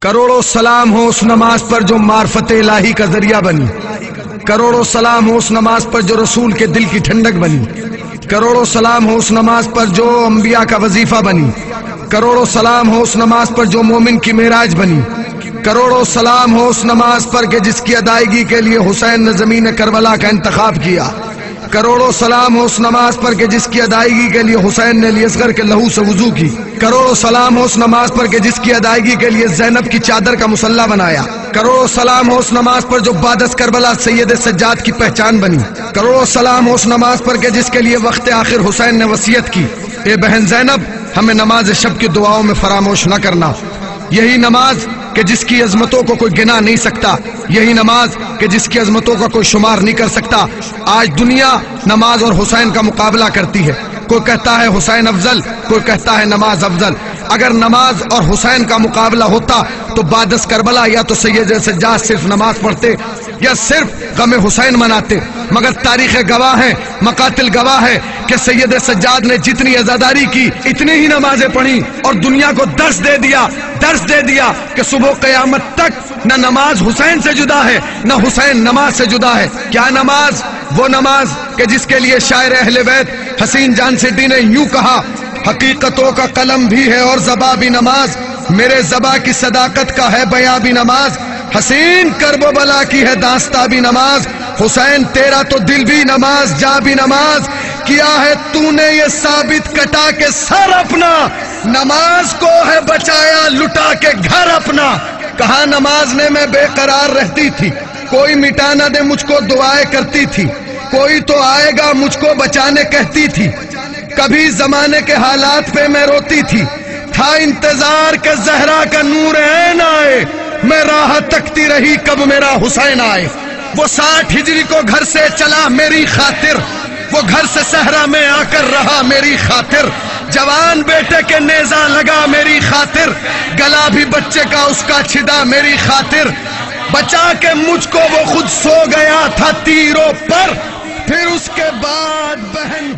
کروڑوں سلام ہو اس نماز پر جو معرفت الہی کا ذریعہ بنی، کروڑوں سلام ہو اس نماز پر جو رسول کے دل کی ٹھنڈک بنی، کروڑوں سلام ہو اس نماز پر جو انبیاء کا وظیفہ بنی، کروڑوں سلام ہو اس نماز پر جو مومن کی معراج بنی، کروڑوں سلام ہو اس نماز پر کہ جس کی ادائیگی کے لیے حسین نے زمین کربلا کا انتخاب کیا، کروڑوں سلام ہو اس نماز پر کہ جس کی ادائیگی کے لیے حسین نے علی اصغر کے لہو سے وضو کی، کروڑوں سلام ہو اس نماز پر کہ جس کی ادائیگی کے لیے زینب کی چادر کا مصلی بنایا، کروڑوں سلام ہو اس نماز پر جو بعد از کربلا سید سجاد کی پہچان بنی، کروڑوں سلام ہو اس نماز پر کہ جس کے لیے وقت آخر حسین نے وصیت کی، اے بہن زینب ہمیں نماز شب کی دعاؤں میں فراموش نہ کرنا، یہی نماز کہ جس کی عظمتوں کو کوئی گنا نہیں سکتا، یہی نماز کہ جس کی عظمتوں کا کوئی شمار نہیں کر سکتا۔ آج دنیا نماز اور حسین کا مقابلہ کرتی ہے، کوئی کہتا ہے حسین افضل، کوئی کہتا ہے نماز افضل۔ اگر نماز اور حسین کا مقابلہ ہوتا تو بعد از کربلا یا تو سید سجاد صرف نماز پڑھتے یا صرف غم حسین مناتے، مگر تاریخ گواہ ہے، مقاتل گواہ ہے کہ سید سجاد نے جتنی عزاداری کی اتنی ہی نمازیں پڑھی اور دنیا کو درس دے دیا کہ صبح قیامت تک نہ نماز حسین سے جدا ہے نہ حسین نماز سے جدا ہے۔ کیا نماز؟ وہ نماز کہ جس کے لیے شاعر اہل بیت حسین جان سٹی نے یوں کہا، حقیقتوں کا قلم بھی ہے اور زباں بھی نماز، میرے زباں کی صداقت کا ہے بیاں بھی نماز، حسین کرب و بلا کی ہے داستاں بھی نماز، حسین تیرا تو دل بھی نماز جا بھی نماز، کیا ہے تو نے یہ ثابت کٹا کے سر اپنا، نماز کو ہے بچایا لٹا کے گھر اپنا۔ کہاں نماز نے میں بے قرار رہتی تھی، کوئی مٹا نہ دے مجھ کو دعائیں کرتی تھی، کوئی تو آئے گا مجھ کو بچانے کہتی تھی، کبھی زمانے کے حالات پہ میں روتی تھی، تھا انتظار کہ زہرا کا نور عین آئے، میں راہ تکتی رہی کب میرا حسین آئے۔ وہ 60 ہجری کو گھر سے چلا میری خاطر، وہ گھر سے صحرا میں آ کر رہا میری خاطر، جوان بیٹے کے نیزہ لگا میری خاطر، گلا بھی بچے کا اس کا چھدا میری خاطر، بچا کے مجھ کو وہ خود سو گیا تھا تیروں پر، پھر اس کے بعد بہن